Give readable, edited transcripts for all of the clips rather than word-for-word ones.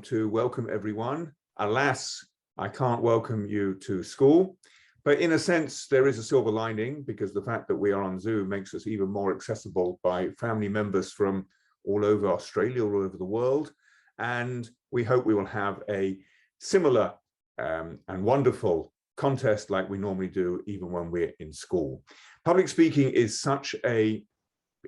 to welcome everyone. Alas, I can't welcome you to school, but in a sense, there is a silver lining because the fact that we are on Zoom makes us even more accessible by family members from all over Australia, all over the world. And we hope we will have a similar and wonderful contest like we normally do, even when we're in school. Public speaking is such an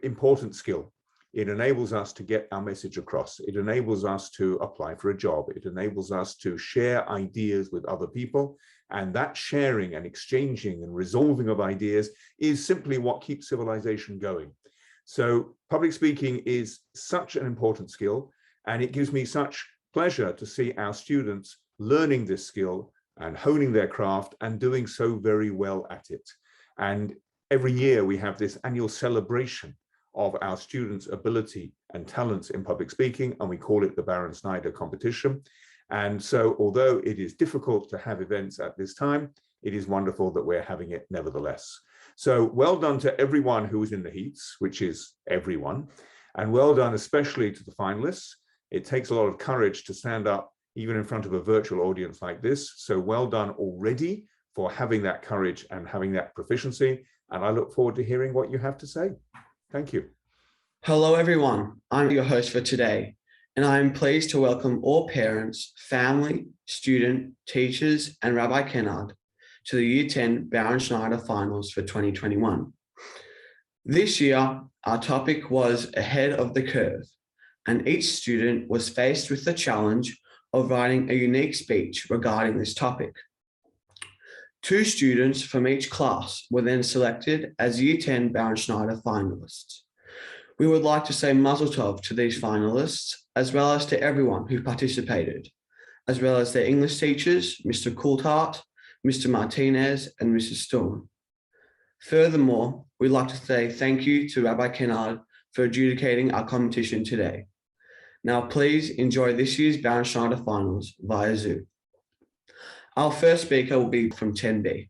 important skill. It enables us to get our message across. It enables us to apply for a job. It enables us to share ideas with other people. And that sharing and exchanging and resolving of ideas is simply what keeps civilization going. So public speaking is such an important skill, and it gives me such pleasure to see our students learning this skill and honing their craft and doing so very well at it. And every year we have this annual celebration of our students' ability and talents in public speaking, and we call it the Baron Snider competition. And so although it is difficult to have events at this time, it is wonderful that we're having it nevertheless. So well done to everyone who was in the heats, which is everyone, and well done especially to the finalists. It takes a lot of courage to stand up even in front of a virtual audience like this. So well done already for having that courage and having that proficiency. And I look forward to hearing what you have to say. Thank you. Hello, everyone. I'm your host for today, and I'm pleased to welcome all parents, family, student, teachers, and Rabbi Kennard to the Year 10 Baron Snider Finals for 2021. This year, our topic was Ahead of the Curve, and each student was faced with the challenge of writing a unique speech regarding this topic. 2 students from each class were then selected as Year 10 Baron Snider finalists. We would like to say Mazel Tov to these finalists, as well as to everyone who participated, as well as their English teachers, Mr. Coulthart, Mr. Martinez, and Mrs. Storm. Furthermore, we'd like to say thank you to Rabbi Kennard for adjudicating our competition today. Now, please enjoy this year's Baron Snider Finals via Zoom. Our first speaker will be from 10B.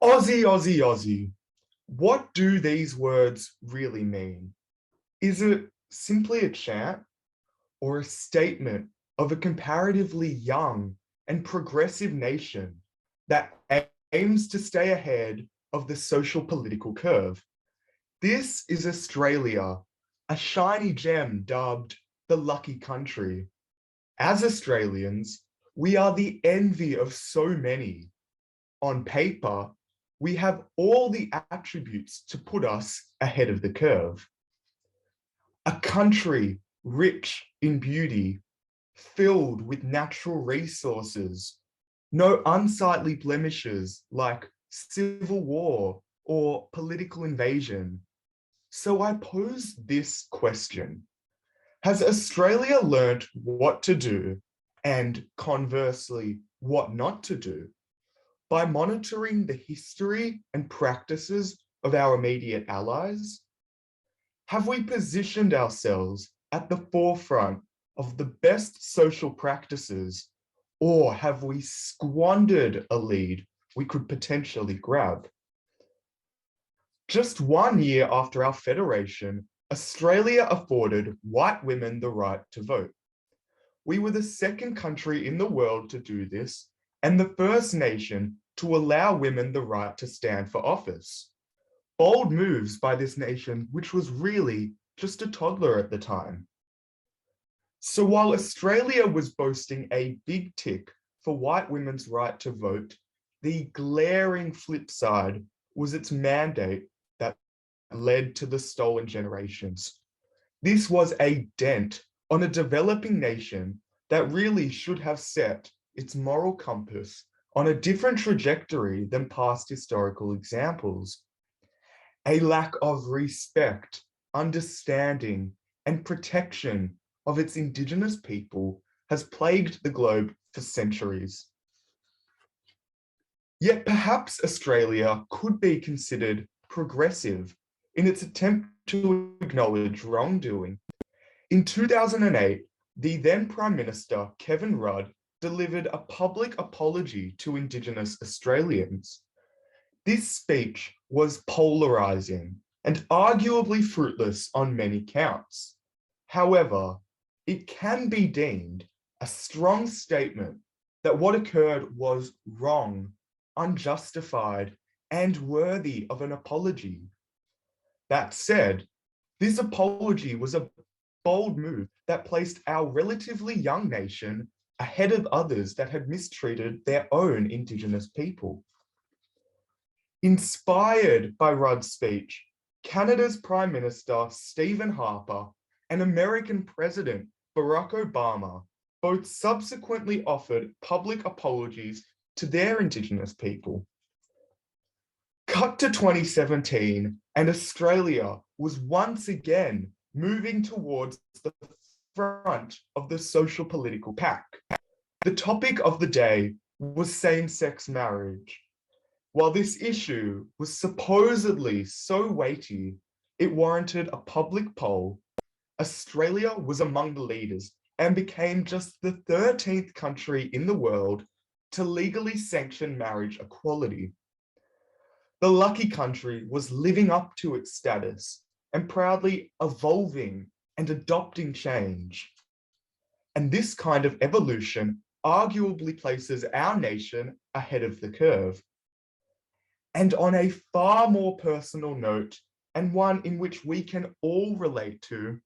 Aussie, Aussie, Aussie. What do these words really mean? Is it simply a chant or a statement of a comparatively young and progressive nation that aims to stay ahead of the social political curve? This is Australia, a shiny gem dubbed the lucky country. As Australians, we are the envy of so many. On paper, we have all the attributes to put us ahead of the curve. A country rich in beauty, filled with natural resources, no unsightly blemishes like civil war or political invasion. So I pose this question: has Australia learned what to do and conversely, what not to do by monitoring the history and practices of our immediate allies? Have we positioned ourselves at the forefront of the best social practices, or have we squandered a lead we could potentially grab? Just 1 year after our federation, Australia afforded white women the right to vote. We were the second country in the world to do this, and the first nation to allow women the right to stand for office. Bold moves by this nation, which was really just a toddler at the time. So while Australia was boasting a big tick for white women's right to vote, the glaring flip side was its mandate that led to the stolen generations. This was a dent on a developing nation that really should have set its moral compass on a different trajectory than past historical examples. A lack of respect, understanding, and protection of its Indigenous people has plagued the globe for centuries. Yet perhaps Australia could be considered progressive in its attempt to acknowledge wrongdoing. In 2008, the then Prime Minister, Kevin Rudd, delivered a public apology to Indigenous Australians. This speech was polarizing and arguably fruitless on many counts. However, it can be deemed a strong statement that what occurred was wrong, unjustified, and worthy of an apology. That said, this apology was a bold move that placed our relatively young nation ahead of others that had mistreated their own Indigenous people. Inspired by Rudd's speech, Canada's Prime Minister Stephen Harper and American President Barack Obama both subsequently offered public apologies to their Indigenous people. Cut to 2017, and Australia was once again moving towards the front of the social political pack. The topic of the day was same-sex marriage. While this issue was supposedly so weighty, it warranted a public poll. Australia was among the leaders and became just the 13th country in the world to legally sanction marriage equality. The lucky country was living up to its status and proudly evolving and adopting change. And this kind of evolution arguably places our nation ahead of the curve. And on a far more personal note, and one in which we can all relate to,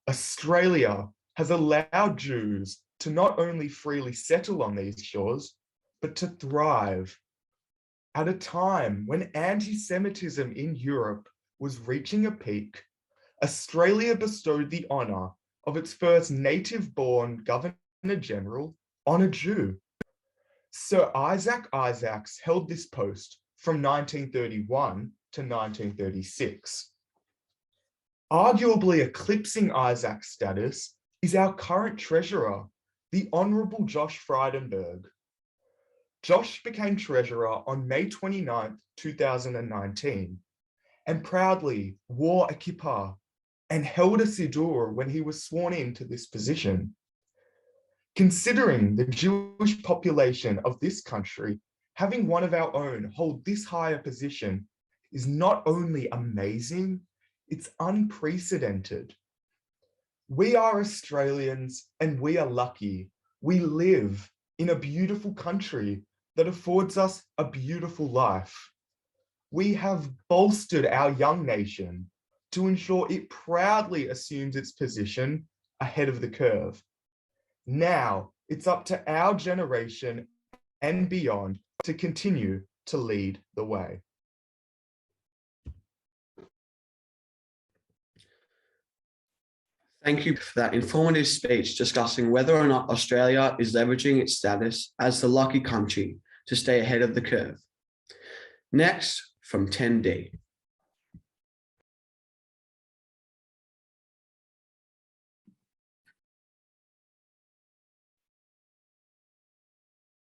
Australia has allowed Jews to not only freely settle on these shores, but to thrive. At a time when anti-Semitism in Europe was reaching a peak, Australia bestowed the honour of its first native-born Governor-General on a Jew. Sir Isaac Isaacs held this post from 1931 to 1936. Arguably eclipsing Isaac's status is our current treasurer, the Honourable Josh Frydenberg. Josh became treasurer on May 29, 2019, and proudly wore a kippah and held a siddur when he was sworn into this position. Considering the Jewish population of this country, having one of our own hold this higher position is not only amazing, it's unprecedented. We are Australians and we are lucky. We live in a beautiful country that affords us a beautiful life. We have bolstered our young nation to ensure it proudly assumes its position ahead of the curve. Now it's up to our generation and beyond to continue to lead the way. Thank you for that informative speech discussing whether or not Australia is leveraging its status as the lucky country to stay ahead of the curve. Next, from 10D.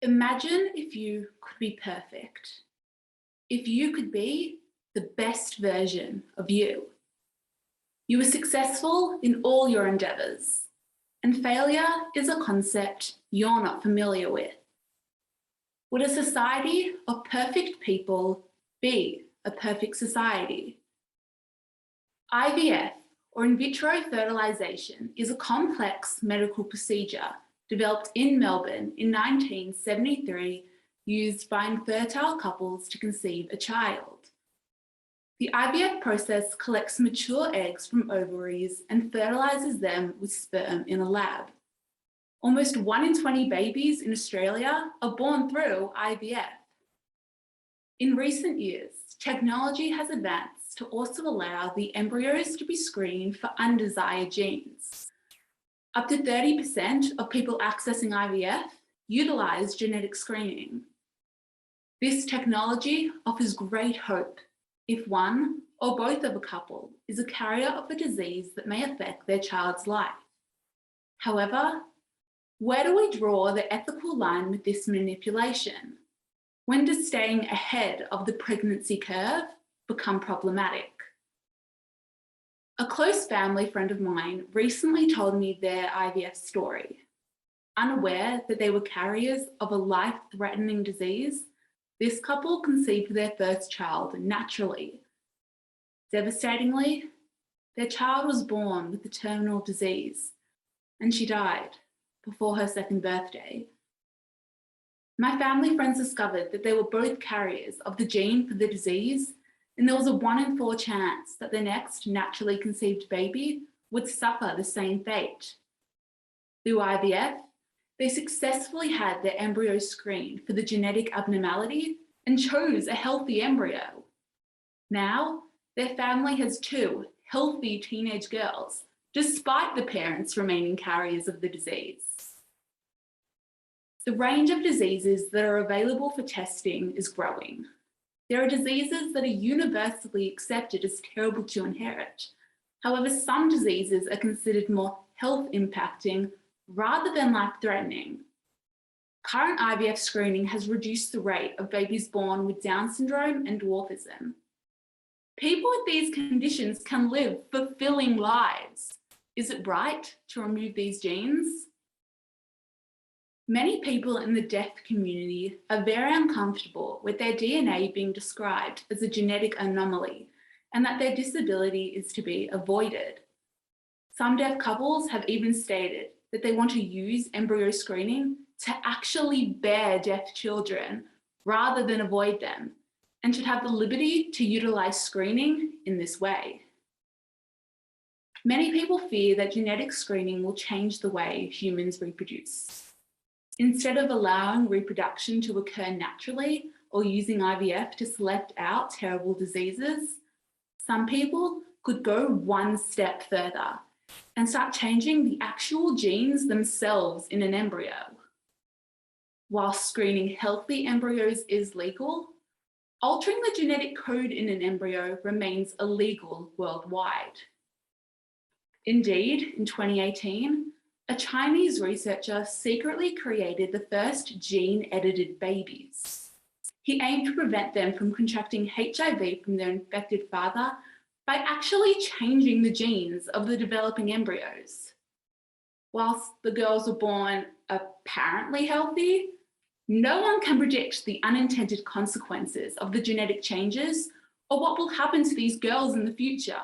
Imagine if you could be perfect. If you could be the best version of you. You were successful in all your endeavors, and failure is a concept you're not familiar with. Would a society of perfect people be a perfect society? IVF, or in vitro fertilization, is a complex medical procedure developed in Melbourne in 1973, used by infertile couples to conceive a child. The IVF process collects mature eggs from ovaries and fertilizes them with sperm in a lab. Almost 1 in 20 babies in Australia are born through IVF. In recent years, technology has advanced to also allow the embryos to be screened for undesired genes. Up to 30% of people accessing IVF utilize genetic screening. This technology offers great hope if one or both of a couple is a carrier of a disease that may affect their child's life. However, where do we draw the ethical line with this manipulation? When does staying ahead of the pregnancy curve become problematic? A close family friend of mine recently told me their IVF story. Unaware that they were carriers of a life-threatening disease, This couple conceived their first child naturally. Devastatingly, their child was born with a terminal disease, and she died before her second birthday. My family friends discovered that they were both carriers of the gene for the disease, and there was a 1 in 4 chance that the next naturally conceived baby would suffer the same fate. Through IVF, they successfully had their embryo screened for the genetic abnormality and chose a healthy embryo. Now, their family has 2 healthy teenage girls, despite the parents remaining carriers of the disease. The range of diseases that are available for testing is growing. There are diseases that are universally accepted as terrible to inherit. However, some diseases are considered more health impacting rather than life-threatening. Current IVF screening has reduced the rate of babies born with Down syndrome and dwarfism. People with these conditions can live fulfilling lives. Is it right to remove these genes? Many people in the deaf community are very uncomfortable with their DNA being described as a genetic anomaly and that their disability is to be avoided. Some deaf couples have even stated that they want to use embryo screening to actually bear deaf children rather than avoid them, and should have the liberty to utilise screening in this way. Many people fear that genetic screening will change the way humans reproduce. Instead of allowing reproduction to occur naturally or using IVF to select out terrible diseases, some people could go one step further and start changing the actual genes themselves in an embryo. While screening healthy embryos is legal, altering the genetic code in an embryo remains illegal worldwide. Indeed, in 2018, a Chinese researcher secretly created the first gene-edited babies. He aimed to prevent them from contracting HIV from their infected father by actually changing the genes of the developing embryos. Whilst the girls were born apparently healthy, no one can predict the unintended consequences of the genetic changes or what will happen to these girls in the future.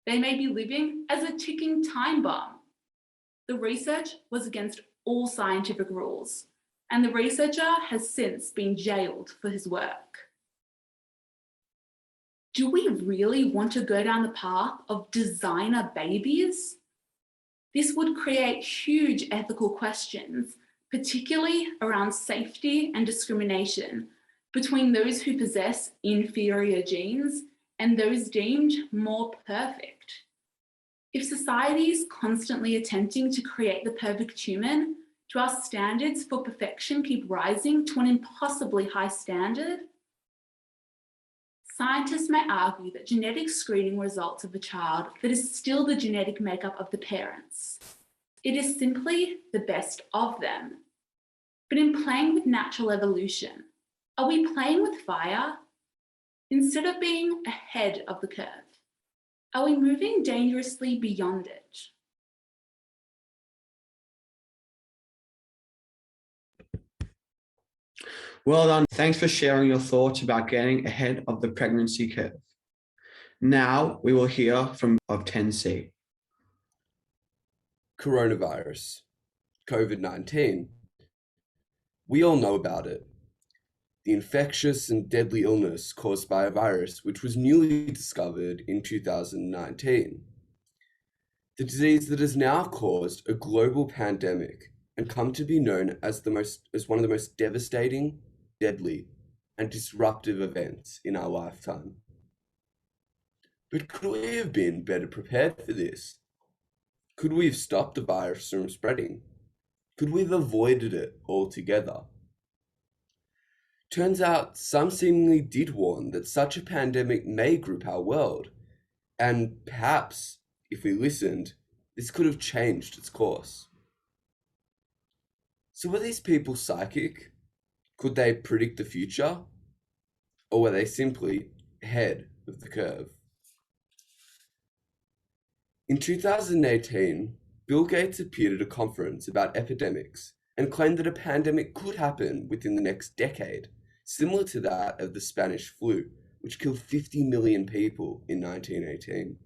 They may be living as a ticking time bomb. The research was against all scientific rules, and the researcher has since been jailed for his work. Do we really want to go down the path of designer babies? This would create huge ethical questions, particularly around safety and discrimination between those who possess inferior genes and those deemed more perfect. If society is constantly attempting to create the perfect human, do our standards for perfection keep rising to an impossibly high standard? Scientists may argue that genetic screening results of a child that is still the genetic makeup of the parents. It is simply the best of them. But in playing with natural evolution, are we playing with fire? Instead of being ahead of the curve, are we moving dangerously beyond it? Well done. Thanks for sharing your thoughts about getting ahead of the pregnancy curve. Now we will hear from of 10C. Coronavirus, COVID-19. We all know about it. The infectious and deadly illness caused by a virus which was newly discovered in 2019. The disease that has now caused a global pandemic and come to be known as one of the most devastating, deadly, and disruptive events in our lifetime. But could we have been better prepared for this? Could we have stopped the virus from spreading? Could we have avoided it altogether? Turns out some seemingly did warn that such a pandemic may grip our world, and perhaps, if we listened, this could have changed its course. So were these people psychic? Could they predict the future? Or were they simply ahead of the curve? In 2018, Bill Gates appeared at a conference about epidemics and claimed that a pandemic could happen within the next decade, similar to that of the Spanish flu, which killed 50 million people in 1918.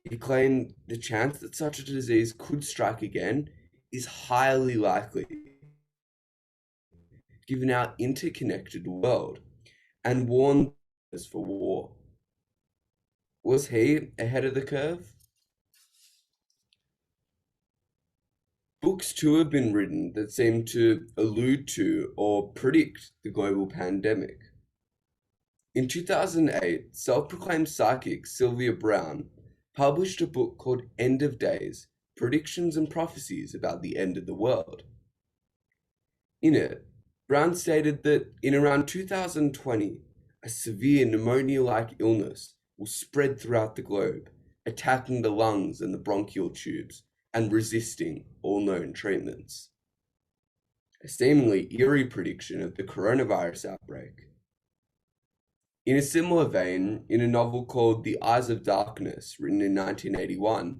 He claimed the chance that such a disease could strike again is highly likely, given our interconnected world, and warned us for war. Was he ahead of the curve? Books too have been written that seem to allude to or predict the global pandemic. In 2008, self-proclaimed psychic Sylvia Browne published a book called End of Days: Predictions and Prophecies About the End of the World. In it, Browne stated that in around 2020, a severe pneumonia-like illness will spread throughout the globe, attacking the lungs and the bronchial tubes and resisting all known treatments. A seemingly eerie prediction of the coronavirus outbreak. In a similar vein, in a novel called The Eyes of Darkness, written in 1981,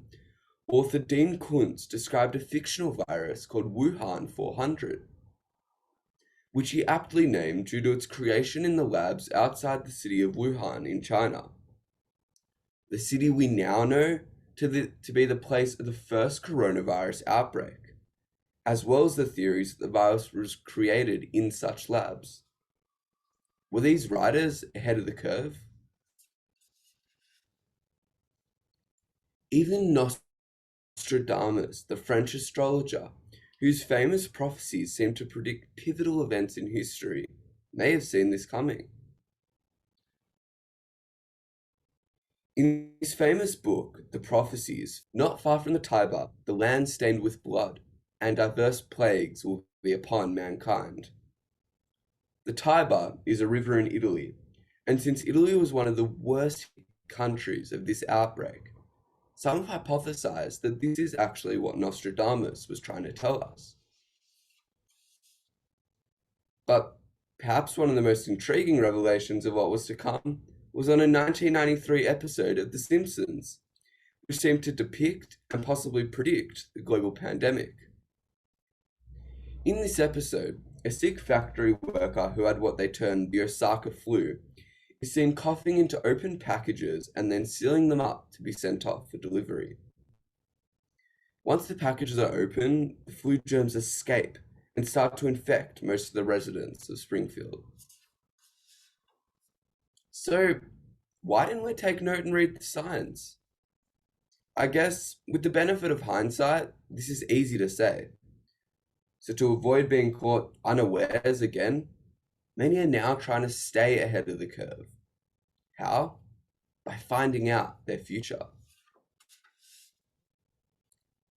author Dean Koontz described a fictional virus called Wuhan 400, which he aptly named due to its creation in the labs outside the city of Wuhan in China. The city we now know to be the place of the first coronavirus outbreak, as well as the theories that the virus was created in such labs. Were these writers ahead of the curve? Even Nostradamus, the French astrologer, whose famous prophecies seem to predict pivotal events in history, may have seen this coming. In his famous book, The Prophecies, not far from the Tiber, the land stained with blood, and diverse plagues will be upon mankind. The Tiber is a river in Italy, and since Italy was one of the worst countries of this outbreak, some have hypothesized that this is actually what Nostradamus was trying to tell us. But perhaps one of the most intriguing revelations of what was to come was on a 1993 episode of The Simpsons, which seemed to depict and possibly predict the global pandemic. In this episode, a sick factory worker who had what they termed the Osaka flu is seen coughing into open packages and then sealing them up to be sent off for delivery. Once the packages are open, the flu germs escape and start to infect most of the residents of Springfield. So, why didn't we take note and read the signs? I guess, with the benefit of hindsight, this is easy to say. So to avoid being caught unawares again, many are now trying to stay ahead of the curve. How? By finding out their future.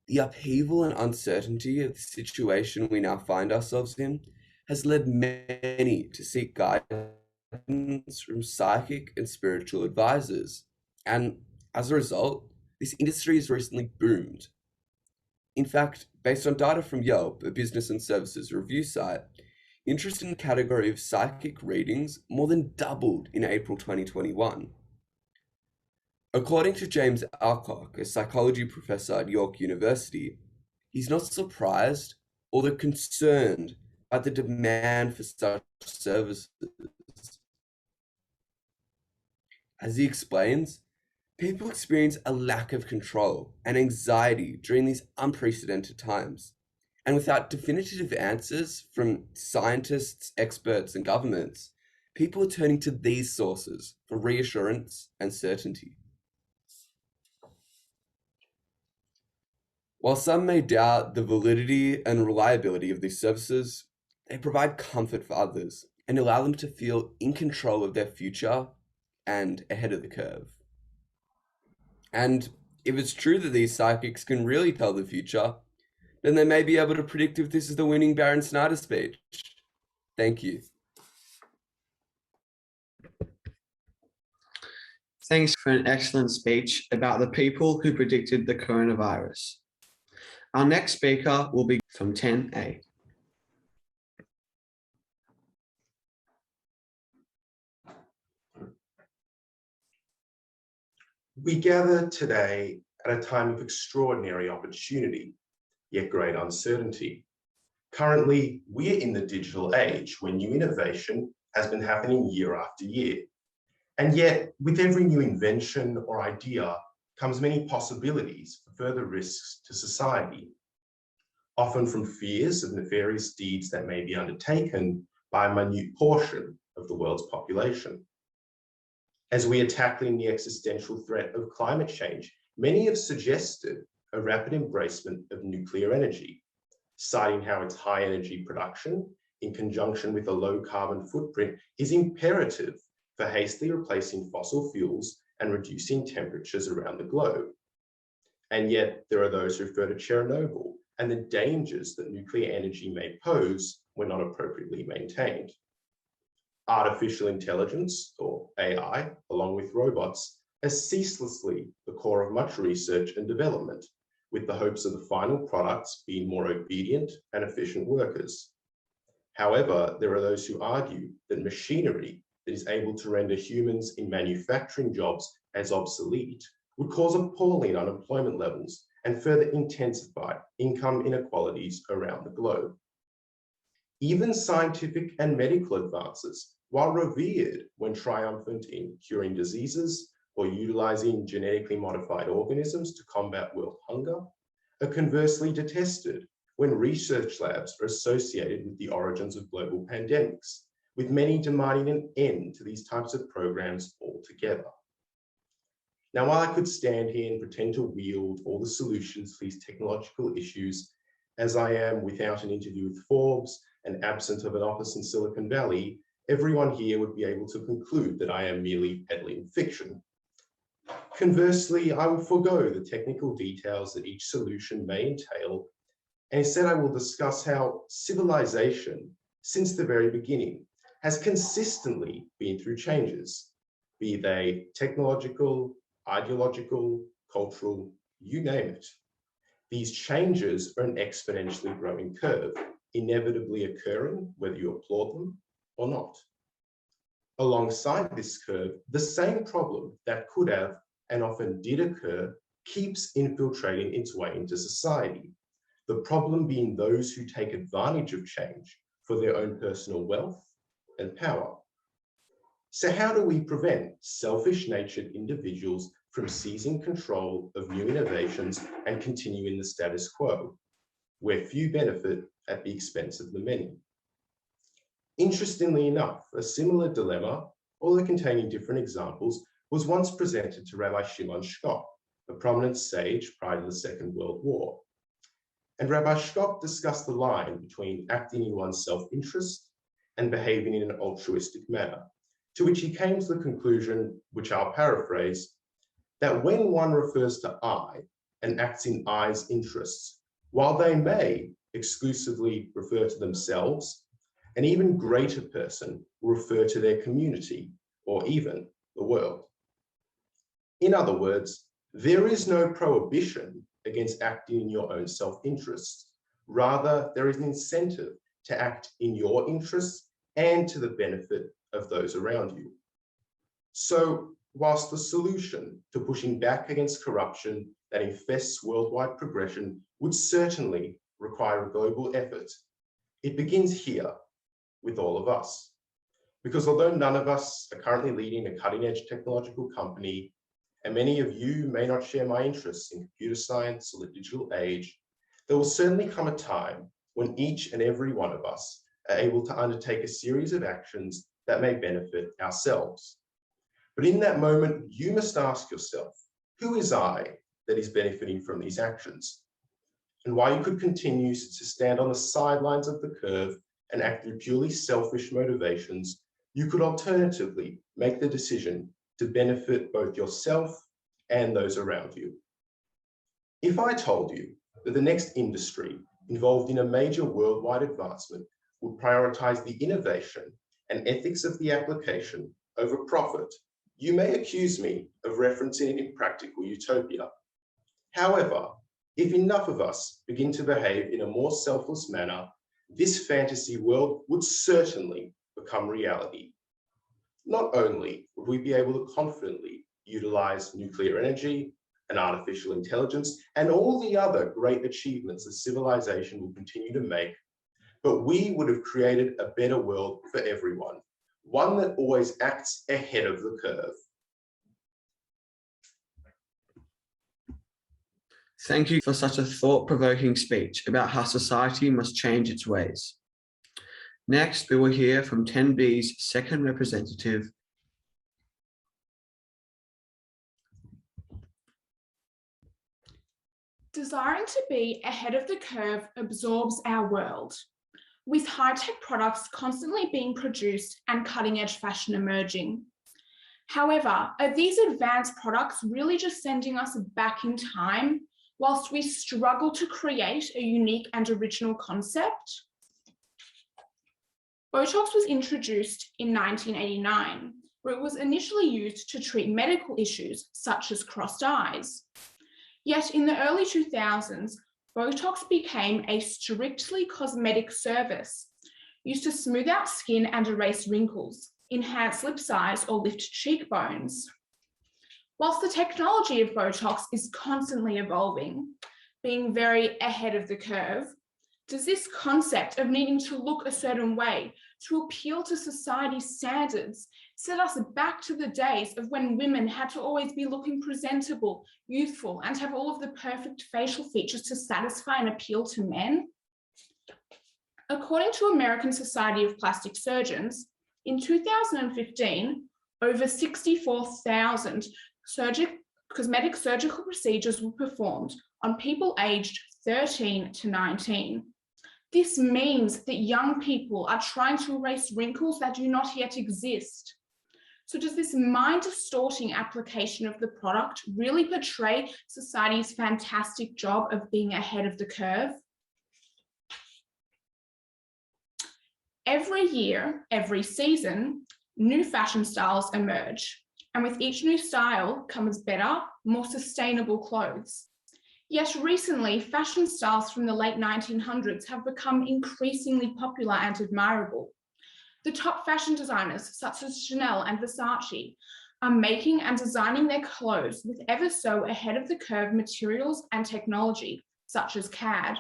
The upheaval and uncertainty of the situation we now find ourselves in has led many to seek guidance from psychic and spiritual advisors, and as a result, this industry has recently boomed. In fact, based on data from Yelp, a business and services review site, interest in the category of psychic readings more than doubled in April 2021. According to James Alcock, a psychology professor at York University, he's not surprised, although concerned by the demand for such services. As he explains, people experience a lack of control and anxiety during these unprecedented times. And without definitive answers from scientists, experts, and governments, people are turning to these sources for reassurance and certainty. While some may doubt the validity and reliability of these services, they provide comfort for others and allow them to feel in control of their future and ahead of the curve. And if it's true that these psychics can really tell the future, then they may be able to predict if this is the winning Baron Snider speech. Thank you. Thanks for an excellent speech about the people who predicted the coronavirus. Our next speaker will be from 10A. We gather today at a time of extraordinary opportunity, yet great uncertainty. Currently, we're in the digital age where new innovation has been happening year after year. And yet, with every new invention or idea comes many possibilities for further risks to society, often from fears of nefarious deeds that may be undertaken by a minute portion of the world's population. As we are tackling the existential threat of climate change, many have suggested a rapid embracement of nuclear energy, citing how its high energy production, in conjunction with a low carbon footprint, is imperative for hastily replacing fossil fuels and reducing temperatures around the globe. And yet there are those who refer to Chernobyl and the dangers that nuclear energy may pose when not appropriately maintained. Artificial intelligence, or AI, along with robots, is ceaselessly the core of much research and development, with the hopes of the final products being more obedient and efficient workers. However, there are those who argue that machinery that is able to render humans in manufacturing jobs as obsolete would cause appalling unemployment levels and further intensify income inequalities around the globe. Even scientific and medical advances, while revered when triumphant in curing diseases or utilizing genetically modified organisms to combat world hunger, are conversely detested when research labs are associated with the origins of global pandemics, with many demanding an end to these types of programs altogether. Now, while I could stand here and pretend to wield all the solutions for these technological issues, as I am without an interview with Forbes and absent of an office in Silicon Valley, everyone here would be able to conclude that I am merely peddling fiction. Conversely, I will forego the technical details that each solution may entail, and instead I will discuss how civilization, since the very beginning, has consistently been through changes, be they technological, ideological, cultural, you name it. These changes are an exponentially growing curve, inevitably occurring whether you applaud them or not. Alongside this curve, the same problem that could have and often did occur keeps infiltrating its way into society. The problem being those who take advantage of change for their own personal wealth and power. So how do we prevent selfish-natured individuals from seizing control of new innovations and continuing the status quo, where few benefit at the expense of the many? Interestingly enough, a similar dilemma, although containing different examples, was once presented to Rabbi Shimon Shkop, a prominent sage prior to the Second World War. And Rabbi Shkop discussed the line between acting in one's self-interest and behaving in an altruistic manner, to which he came to the conclusion, which I'll paraphrase, that when one refers to I and acts in I's interests, while they may exclusively refer to themselves, an even greater person will refer to their community or even the world. In other words, there is no prohibition against acting in your own self-interest. Rather, there is an incentive to act in your interests and to the benefit of those around you. So, whilst the solution to pushing back against corruption that infests worldwide progression would certainly require a global effort, it begins here with all of us. Because although none of us are currently leading a cutting-edge technological company, and many of you may not share my interests in computer science or the digital age, there will certainly come a time when each and every one of us are able to undertake a series of actions that may benefit ourselves. But in that moment, you must ask yourself, who is I that is benefiting from these actions? And while you could continue to stand on the sidelines of the curve and act through purely selfish motivations, you could alternatively make the decision to benefit both yourself and those around you. If I told you that the next industry involved in a major worldwide advancement would prioritize the innovation and ethics of the application over profit, you may accuse me of referencing an impractical utopia. However, if enough of us begin to behave in a more selfless manner, this fantasy world would certainly become reality. Not only would we be able to confidently utilize nuclear energy and artificial intelligence and all the other great achievements that civilization will continue to make, but we would have created a better world for everyone, one that always acts ahead of the curve. Thank you for such a thought-provoking speech about how society must change its ways. Next, we will hear from 10B's second representative. Desiring to be ahead of the curve absorbs our world, with high-tech products constantly being produced and cutting-edge fashion emerging. However, are these advanced products really just sending us back in time whilst we struggle to create a unique and original concept? Botox was introduced in 1989, where it was initially used to treat medical issues such as crossed eyes. Yet in the early 2000s, Botox became a strictly cosmetic service used to smooth out skin and erase wrinkles, enhance lip size, or lift cheekbones. Whilst the technology of Botox is constantly evolving, being very ahead of the curve, does this concept of needing to look a certain way to appeal to society's standards set us back to the days of when women had to always be looking presentable, youthful, and have all of the perfect facial features to satisfy and appeal to men? According to American Society of Plastic Surgeons, in 2015, over 64,000 cosmetic surgical procedures were performed on people aged 13 to 19. This means that young people are trying to erase wrinkles that do not yet exist. So does this mind-distorting application of the product really portray society's fantastic job of being ahead of the curve? Every year, every season, new fashion styles emerge, and with each new style comes better, more sustainable clothes. Yet recently, fashion styles from the late 1900s have become increasingly popular and admirable. The top fashion designers, such as Chanel and Versace, are making and designing their clothes with ever so ahead of the curve materials and technology, such as CAD.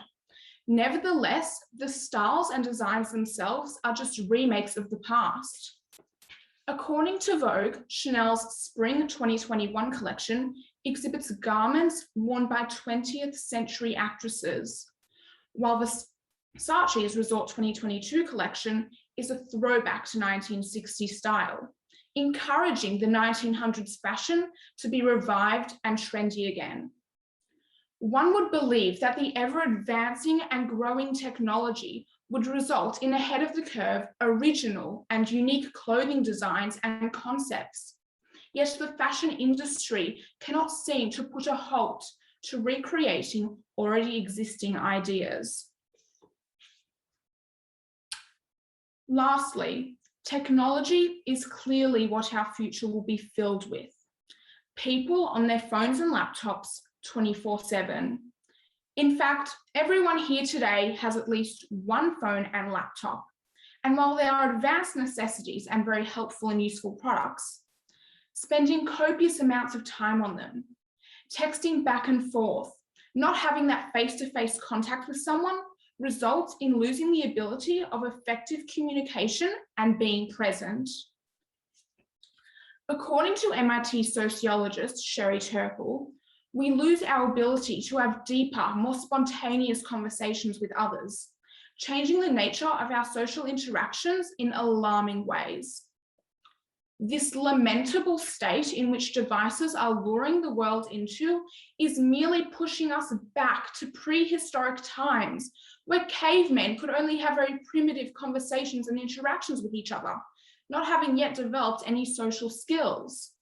Nevertheless, the styles and designs themselves are just remakes of the past. According to Vogue, Chanel's Spring 2021 collection exhibits garments worn by 20th century actresses, while Versace's Resort 2022 collection is a throwback to 1960s style, encouraging the 1900s fashion to be revived and trendy again. One would believe that the ever-advancing and growing technology would result in ahead of the curve, original and unique clothing designs and concepts. Yet the fashion industry cannot seem to put a halt to recreating already existing ideas. Lastly, technology is clearly what our future will be filled with. People on their phones and laptops 24/7. In fact, everyone here today has at least one phone and laptop. And while they are advanced necessities and very helpful and useful products, spending copious amounts of time on them, texting back and forth, not having that face-to-face contact with someone results in losing the ability of effective communication and being present. According to MIT sociologist Sherry Turkle, we lose our ability to have deeper, more spontaneous conversations with others, changing the nature of our social interactions in alarming ways. This lamentable state in which devices are luring the world into is merely pushing us back to prehistoric times where cavemen could only have very primitive conversations and interactions with each other, not having yet developed any social skills.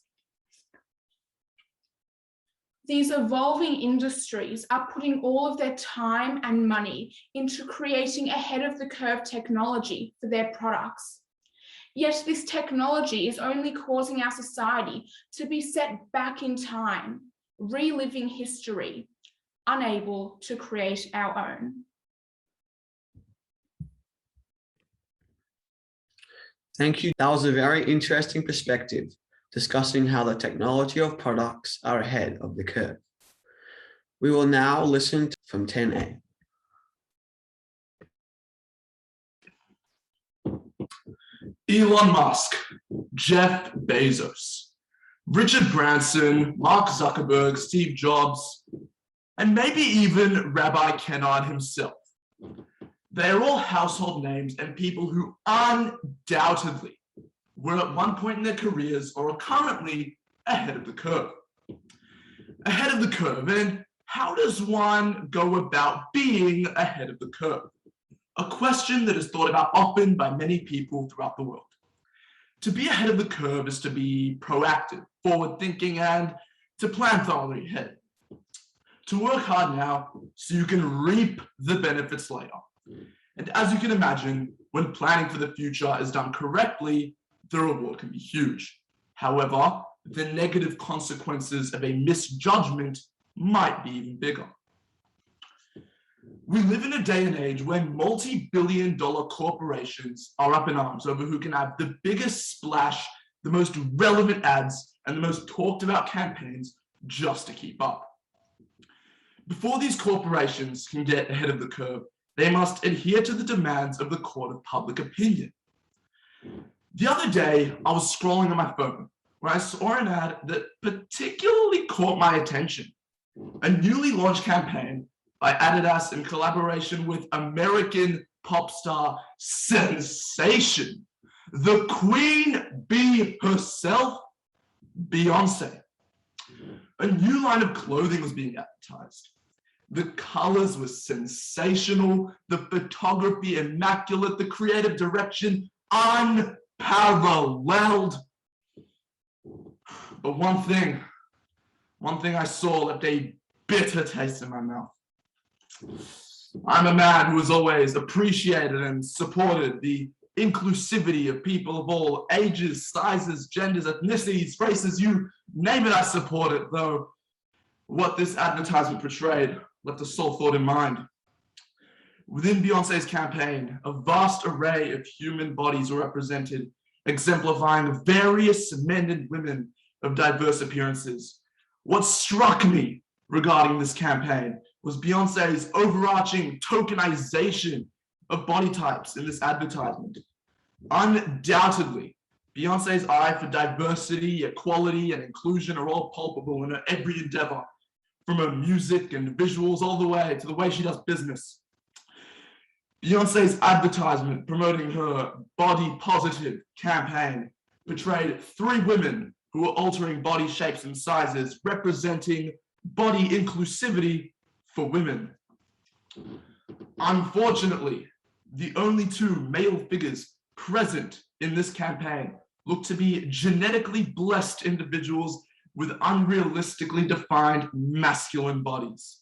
These evolving industries are putting all of their time and money into creating ahead of the curve technology for their products. Yet this technology is only causing our society to be set back in time, reliving history, unable to create our own. Thank you. That was a very interesting perspective, discussing how the technology of products are ahead of the curve. We will now listen from 10A. Elon Musk, Jeff Bezos, Richard Branson, Mark Zuckerberg, Steve Jobs, and maybe even Rabbi Kennard himself. They are all household names and people who undoubtedly were at one point in their careers or are currently ahead of the curve. Ahead of the curve, and how does one go about being ahead of the curve? A question that is thought about often by many people throughout the world. To be ahead of the curve is to be proactive, forward-thinking, and to plan thoroughly ahead. To work hard now so you can reap the benefits later. And as you can imagine, when planning for the future is done correctly, the reward can be huge. However, the negative consequences of a misjudgment might be even bigger. We live in a day and age when multi-billion-dollar corporations are up in arms over who can have the biggest splash, the most relevant ads, and the most talked about campaigns just to keep up. Before these corporations can get ahead of the curve, they must adhere to the demands of the court of public opinion. The other day, I was scrolling on my phone where I saw an ad that particularly caught my attention. A newly launched campaign by Adidas in collaboration with American pop star sensation, the Queen Bee herself, Beyonce. A new line of clothing was being advertised. The colors were sensational, the photography immaculate, the creative direction unparalleled. But one thing I saw left a bitter taste in my mouth. I'm a man who has always appreciated and supported the inclusivity of people of all ages, sizes, genders, ethnicities, races, you name it, I support it, though what this advertisement portrayed left a sore thought in mind. Within Beyonce's campaign, a vast array of human bodies were represented, exemplifying various men and women of diverse appearances. What struck me regarding this campaign was Beyonce's overarching tokenization of body types in this advertisement. Undoubtedly, Beyonce's eye for diversity, equality, and inclusion are all palpable in her every endeavor, from her music and visuals all the way to the way she does business. Beyonce's advertisement promoting her body positive campaign portrayed 3 women who were altering body shapes and sizes, representing body inclusivity for women. Unfortunately, the only 2 male figures present in this campaign look to be genetically blessed individuals with unrealistically defined masculine bodies.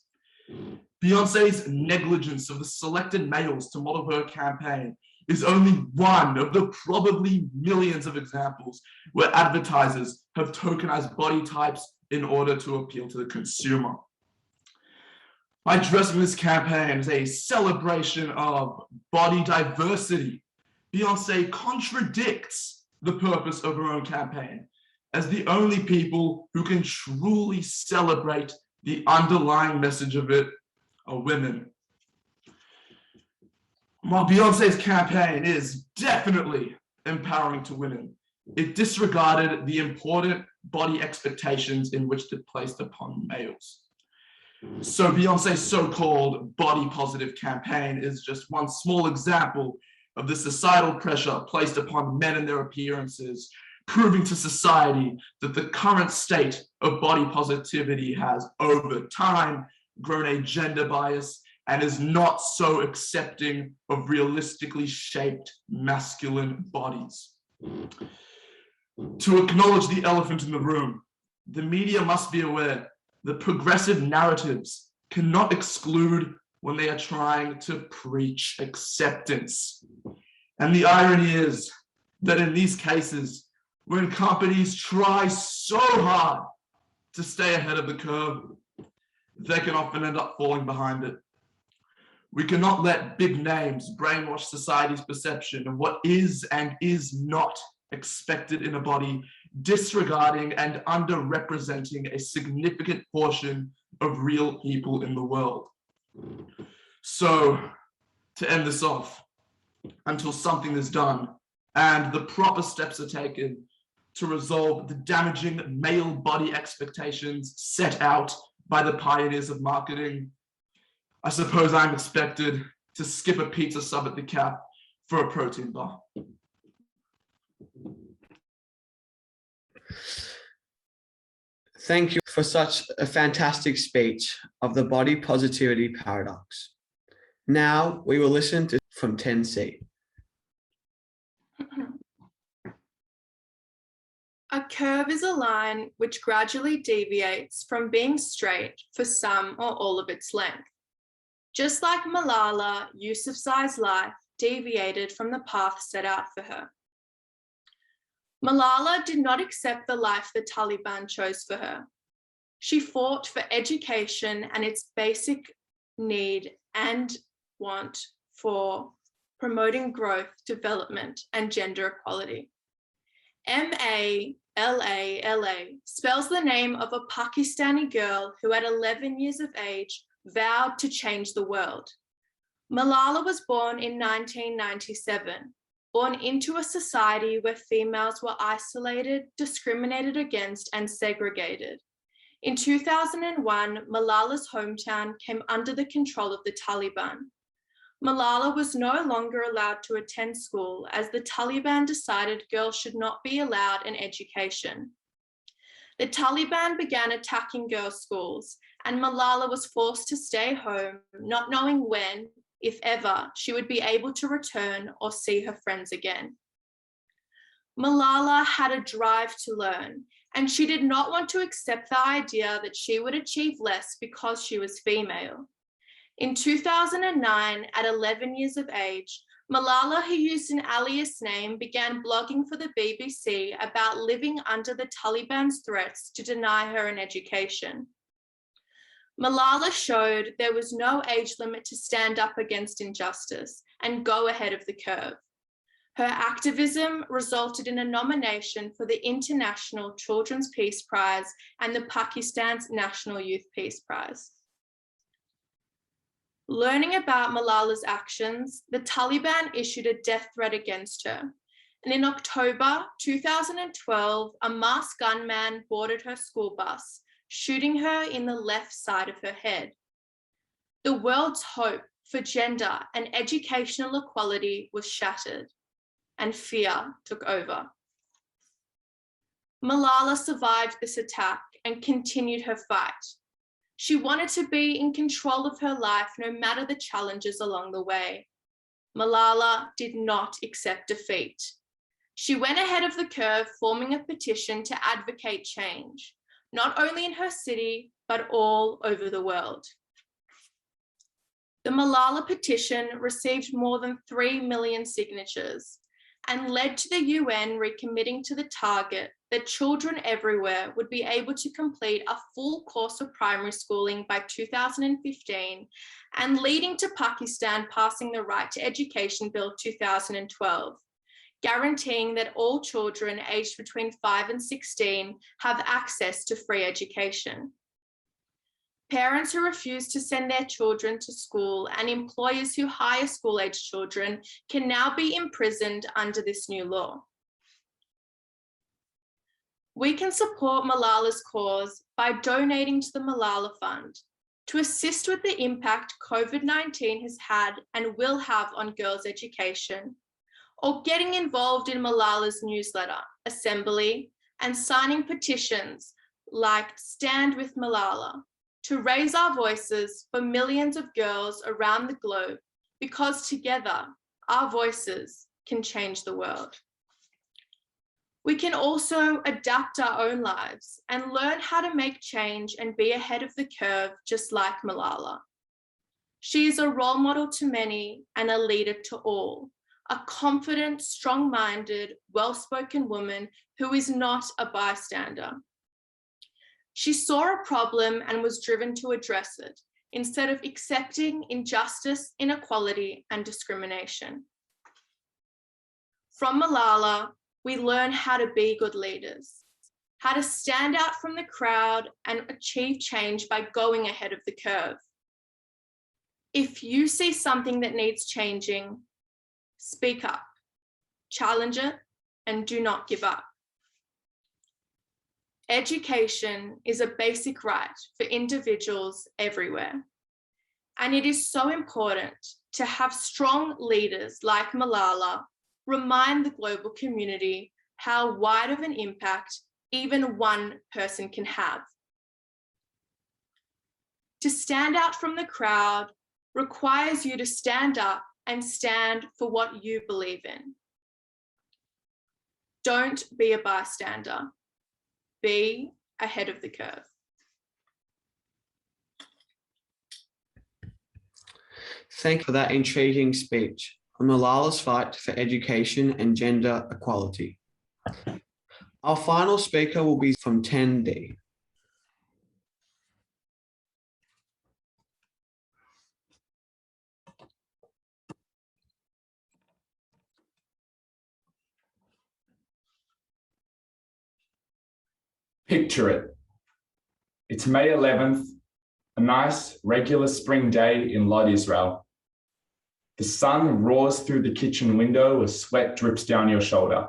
Beyonce's negligence of the selected males to model her campaign is only one of the probably millions of examples where advertisers have tokenized body types in order to appeal to the consumer. By dressing this campaign as a celebration of body diversity, Beyonce contradicts the purpose of her own campaign as the only people who can truly celebrate the underlying message of it are women. While Beyonce's campaign is definitely empowering to women, it disregarded the important body expectations in which it placed upon males. So Beyonce's so-called body positive campaign is just one small example of the societal pressure placed upon men and their appearances, proving to society that the current state of body positivity has, over time, grown a gender bias and is not so accepting of realistically shaped masculine bodies. To acknowledge the elephant in the room, the media must be aware that progressive narratives cannot exclude when they are trying to preach acceptance. And the irony is that in these cases, when companies try so hard to stay ahead of the curve, they can often end up falling behind it. We cannot let big names brainwash society's perception of what is and is not expected in a body, disregarding and underrepresenting a significant portion of real people in the world. So, to end this off, until something is done, and the proper steps are taken to resolve the damaging male body expectations set out by the pioneers of marketing, I suppose I'm expected to skip a pizza sub at the Cap for a protein bar. Thank you for such a fantastic speech of the body positivity paradox. Now we will listen to from 10C. A curve is a line which gradually deviates from being straight for some or all of its length. Just like Malala Yousafzai's life deviated from the path set out for her. Malala did not accept the life the Taliban chose for her. She fought for education and its basic need and want for promoting growth, development, and gender equality. M-A-L-A-L-A spells the name of a Pakistani girl who at 11 years of age vowed to change the world. Malala was born in 1997, born into a society where females were isolated, discriminated against, and segregated. In 2001, Malala's hometown came under the control of the Taliban. Malala was no longer allowed to attend school as the Taliban decided girls should not be allowed an education. The Taliban began attacking girls' schools, and Malala was forced to stay home, not knowing when, if ever, she would be able to return or see her friends again. Malala had a drive to learn, and she did not want to accept the idea that she would achieve less because she was female. In 2009, at 11 years of age, Malala, who used an alias name, began blogging for the BBC about living under the Taliban's threats to deny her an education. Malala showed there was no age limit to stand up against injustice and go ahead of the curve. Her activism resulted in a nomination for the International Children's Peace Prize and the Pakistan's National Youth Peace Prize. Learning about Malala's actions, the Taliban issued a death threat against her. And in October 2012, a masked gunman boarded her school bus, shooting her in the left side of her head. The world's hope for gender and educational equality was shattered, and fear took over. Malala survived this attack and continued her fight. She wanted to be in control of her life no matter the challenges along the way. Malala did not accept defeat. She went ahead of the curve, forming a petition to advocate change, not only in her city, but all over the world. The Malala petition received more than 3 million signatures and led to the UN recommitting to the target that children everywhere would be able to complete a full course of primary schooling by 2015, and leading to Pakistan passing the Right to Education Bill 2012, guaranteeing that all children aged between 5 and 16 have access to free education. Parents who refuse to send their children to school and employers who hire school-aged children can now be imprisoned under this new law. We can support Malala's cause by donating to the Malala Fund to assist with the impact COVID-19 has had and will have on girls' education, or getting involved in Malala's newsletter, assembly, and signing petitions like Stand with Malala to raise our voices for millions of girls around the globe, because together our voices can change the world. We can also adapt our own lives and learn how to make change and be ahead of the curve, just like Malala. She is a role model to many and a leader to all, a confident, strong-minded, well-spoken woman who is not a bystander. She saw a problem and was driven to address it, instead of accepting injustice, inequality, and discrimination. From Malala, we learn how to be good leaders, how to stand out from the crowd and achieve change by going ahead of the curve. If you see something that needs changing, speak up. challenge it, and do not give up. Education is a basic right for individuals everywhere. And it is so important to have strong leaders like Malala remind the global community how wide of an impact even one person can have. To stand out from the crowd requires you to stand up and stand for what you believe in. Don't be a bystander. Be ahead of the curve. Thank you for that intriguing speech on Malala's fight for education and gender equality. Our final speaker will be from 10D. Picture it. It's May 11th, a nice, regular spring day in Lod, Israel. The sun roars through the kitchen window as sweat drips down your shoulder.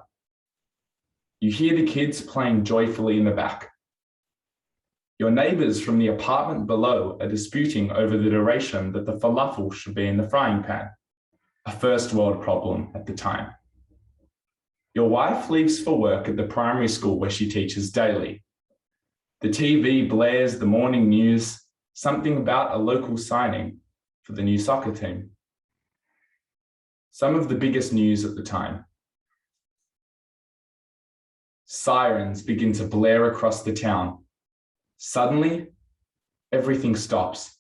You hear the kids playing joyfully in the back. Your neighbors from the apartment below are disputing over the duration that the falafel should be in the frying pan, a first world problem at the time. Your wife leaves for work at the primary school where she teaches daily. The TV blares the morning news, something about a local signing for the new soccer team. Some of the biggest news at the time. Sirens begin to blare across the town. Suddenly, everything stops.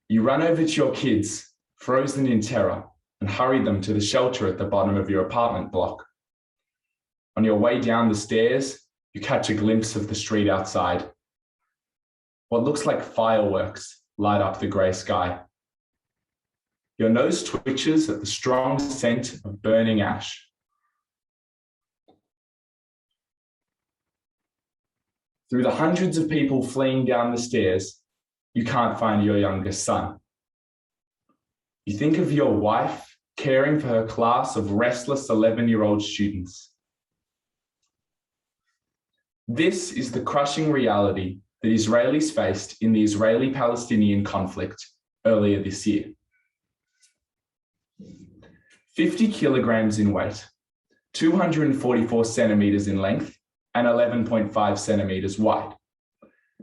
You run over to your kids, frozen in terror, and hurry them to the shelter at the bottom of your apartment block. On your way down the stairs, you catch a glimpse of the street outside. What looks like fireworks light up the grey sky. Your nose twitches at the strong scent of burning ash. Through the hundreds of people fleeing down the stairs, you can't find your youngest son. You think of your wife caring for her class of restless 11-year-old students. This is the crushing reality that Israelis faced in the Israeli-Palestinian conflict earlier this year. 50 kilograms in weight, 244 centimeters in length, and 11.5 centimeters wide.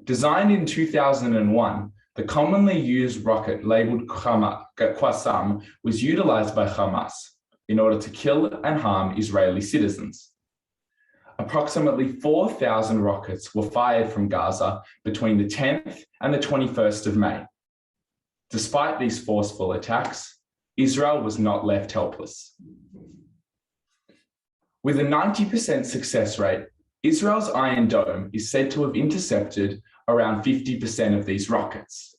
Designed in 2001, the commonly used rocket labeled Qassam was utilized by Hamas in order to kill and harm Israeli citizens. Approximately 4,000 rockets were fired from Gaza between the 10th and the 21st of May. Despite these forceful attacks, Israel was not left helpless. With a 90% success rate, Israel's Iron Dome is said to have intercepted around 50% of these rockets.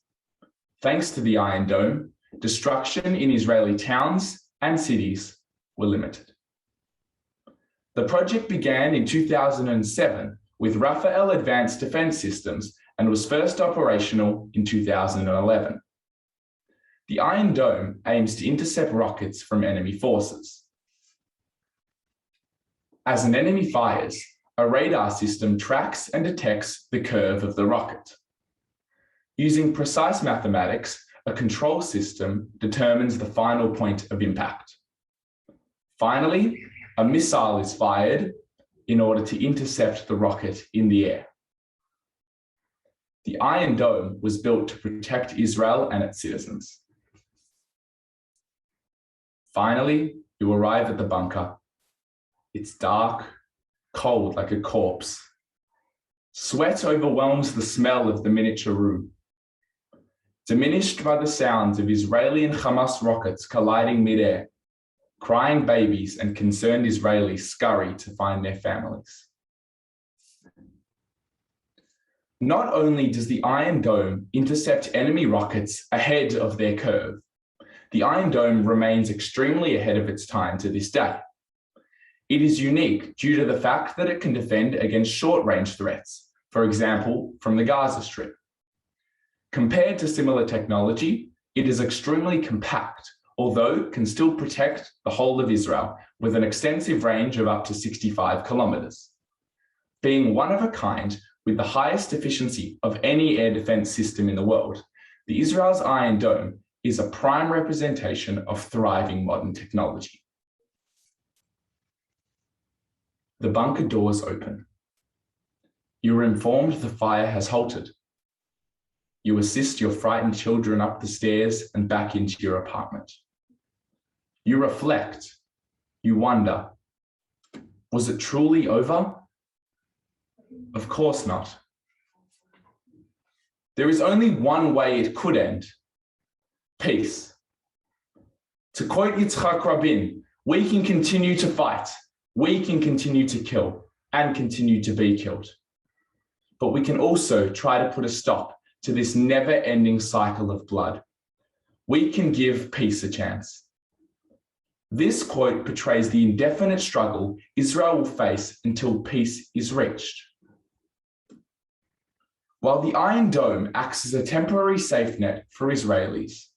Thanks to the Iron Dome, destruction in Israeli towns and cities were limited. The project began in 2007 with Rafael Advanced Defense Systems and was first operational in 2011. The Iron Dome aims to intercept rockets from enemy forces. As an enemy fires, a radar system tracks and detects the curve of the rocket. Using precise mathematics, a control system determines the final point of impact. Finally, a missile is fired in order to intercept the rocket in the air. The Iron Dome was built to protect Israel and its citizens. Finally, you arrive at the bunker. It's dark, cold like a corpse. Sweat overwhelms the smell of the miniature room. Diminished by the sounds of Israeli and Hamas rockets colliding midair, crying babies and concerned Israelis scurry to find their families. Not only does the Iron Dome intercept enemy rockets ahead of their curve, the Iron Dome remains extremely ahead of its time to this day. It is unique due to the fact that it can defend against short-range threats, for example, from the Gaza Strip. Compared to similar technology, it is extremely compact, although can still protect the whole of Israel with an extensive range of up to 65 kilometers. Being one of a kind with the highest efficiency of any air defense system in the world, the Israel's Iron Dome is a prime representation of thriving modern technology. The bunker doors open. You are informed the fire has halted. You assist your frightened children up the stairs and back into your apartment. You reflect. You wonder, was it truly over? Of course not. There is only one way it could end: peace. To quote Yitzhak Rabin, we can continue to fight, we can continue to kill, and continue to be killed. But we can also try to put a stop to this never-ending cycle of blood. We can give peace a chance. This quote portrays the indefinite struggle Israel will face until peace is reached. While the Iron Dome acts as a temporary safe net for Israelis,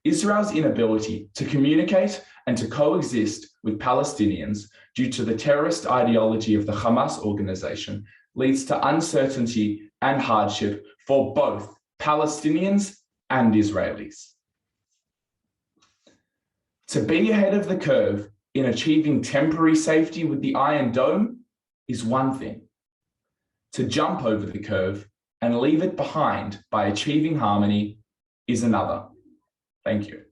Israel's inability to communicate and to coexist with Palestinians due to the terrorist ideology of the Hamas organization leads to uncertainty and hardship for both Palestinians and Israelis. To be ahead of the curve in achieving temporary safety with the Iron Dome is one thing. To jump over the curve and leave it behind by achieving harmony is another. Thank you.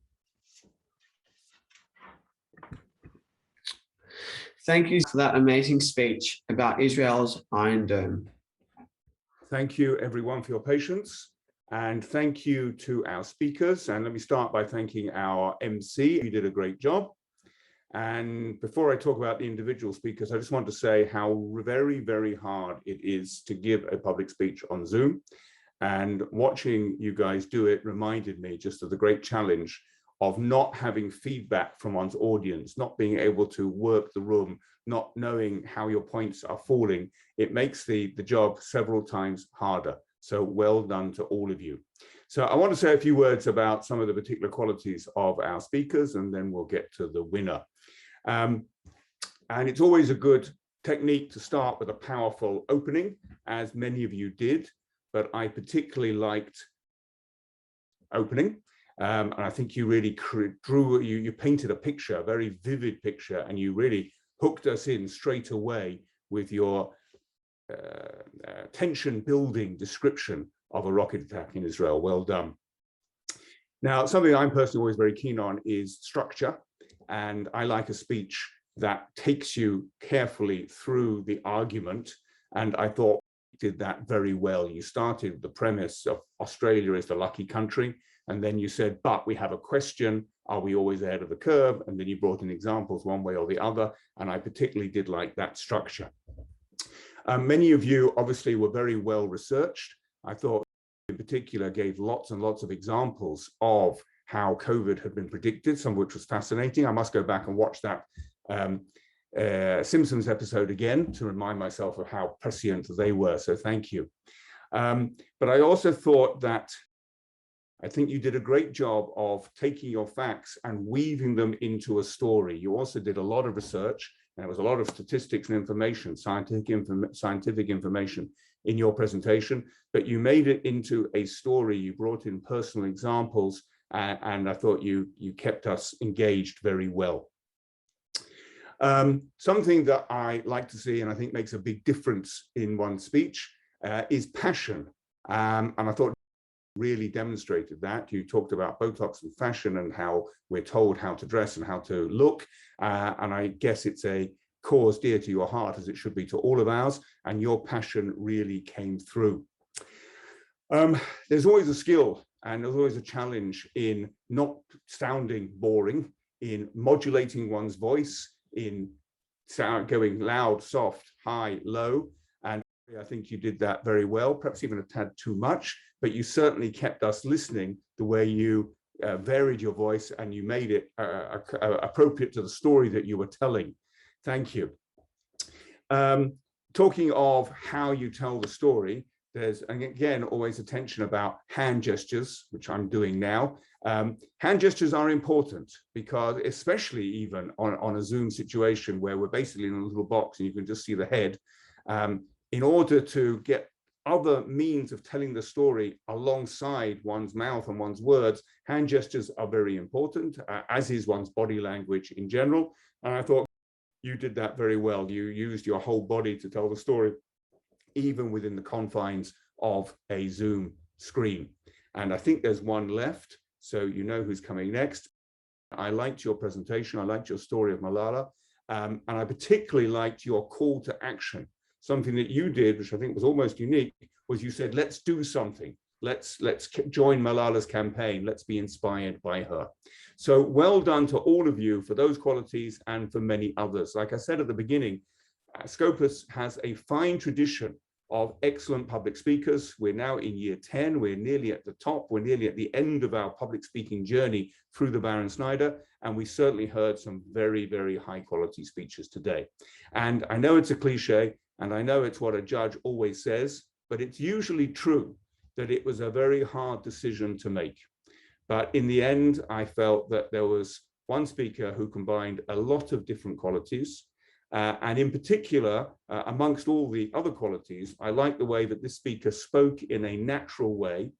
Thank you for that amazing speech about Israel's Iron Dome. Thank you everyone for your patience, and thank you to our speakers. And let me start by thanking our MC, who did a great job. And before I talk about the individual speakers, I just want to say how very, very hard it is to give a public speech on Zoom. And watching you guys do it reminded me just of the great challenge of not having feedback from one's audience, not being able to work the room, not knowing how your points are falling. It makes the job several times harder. So well done to all of you. So I want to say a few words about some of the particular qualities of our speakers, and then we'll get to the winner. And it's always a good technique to start with a powerful opening, as many of you did, but I particularly liked opening. And I think you really you painted a picture, a very vivid picture, and you really hooked us in straight away with your tension building description of a rocket attack in Israel. Well done. Now, something I'm personally always very keen on is structure. And I like a speech that takes you carefully through the argument. And I thought you did that very well. You started with the premise of Australia is the lucky country. And then you said, but we have a question. Are we always ahead of the curve? And then you brought in examples one way or the other. And I particularly did like that structure. Many of you obviously were very well researched. I thought in particular gave lots and lots of examples of how COVID had been predicted, some of which was fascinating. I must go back and watch that Simpsons episode again to remind myself of how prescient they were, so thank you. But I also thought that I think you did a great job of taking your facts and weaving them into a story. You also did a lot of research, and there was a lot of statistics and information, scientific information in your presentation, but you made it into a story. You brought in personal examples, and I thought you kept us engaged very well. Something that I like to see, and I think makes a big difference in one's speech, is passion. And I thought really demonstrated that. You talked about Botox and fashion and how we're told how to dress and how to look. And I guess it's a cause dear to your heart, as it should be to all of ours. And your passion really came through. There's always a skill and there's always a challenge in not sounding boring, in modulating one's voice, in going loud, soft, high, low. And I think you did that very well, perhaps even a tad too much, but you certainly kept us listening the way you varied your voice and you made it appropriate to the story that you were telling. Thank you. Talking of how you tell the story, There's, and again, always attention about hand gestures, which I'm doing now. Hand gestures are important because, especially even on a Zoom situation where we're basically in a little box and you can just see the head, in order to get other means of telling the story alongside one's mouth and one's words, hand gestures are very important, as is one's body language in general. And I thought you did that very well. You used your whole body to tell the story, even within the confines of a Zoom screen. And I think there's one left, so you know who's coming next. I liked your presentation. I liked your story of Malala. And I particularly liked your call to action. Something that you did, which I think was almost unique, was you said, let's do something. Let's join Malala's campaign. Let's be inspired by her. So well done to all of you for those qualities and for many others. Like I said at the beginning, Scopus has a fine tradition of excellent public speakers. We're now in year 10. We're nearly at the top. We're nearly at the end of our public speaking journey through the Baron Snider. And we certainly heard some very, very high quality speeches today. And I know it's a cliche, and I know it's what a judge always says, but it's usually true that it was a very hard decision to make. But in the end, I felt that there was one speaker who combined a lot of different qualities. And in particular, amongst all the other qualities, I like the way that this speaker spoke in a natural way.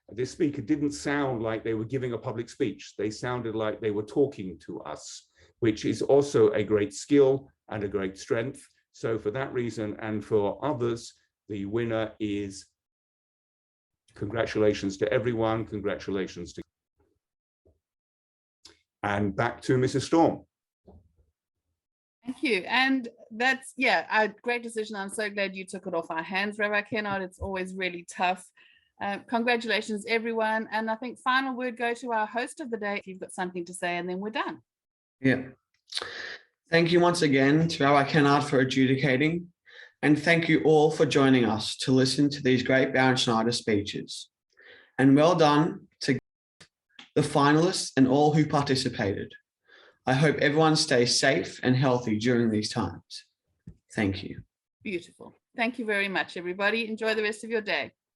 This speaker didn't sound like they were giving a public speech. They sounded like they were talking to us, which is also a great skill and a great strength. So for that reason, and for others, the winner is, congratulations to everyone, congratulations to. And back to Mrs. Storm. Thank you. And that's, yeah, a great decision. I'm so glad you took it off our hands, Rabbi Kennard. It's always really tough. Congratulations, everyone. And I think final word go to our host of the day, if you've got something to say, and then we're done. Yeah. Thank you once again to Rabbi Kennard for adjudicating. And thank you all for joining us to listen to these great Baron Snider speeches. And well done to the finalists and all who participated. I hope everyone stays safe and healthy during these times. Thank you. Beautiful. Thank you very much, everybody. Enjoy the rest of your day.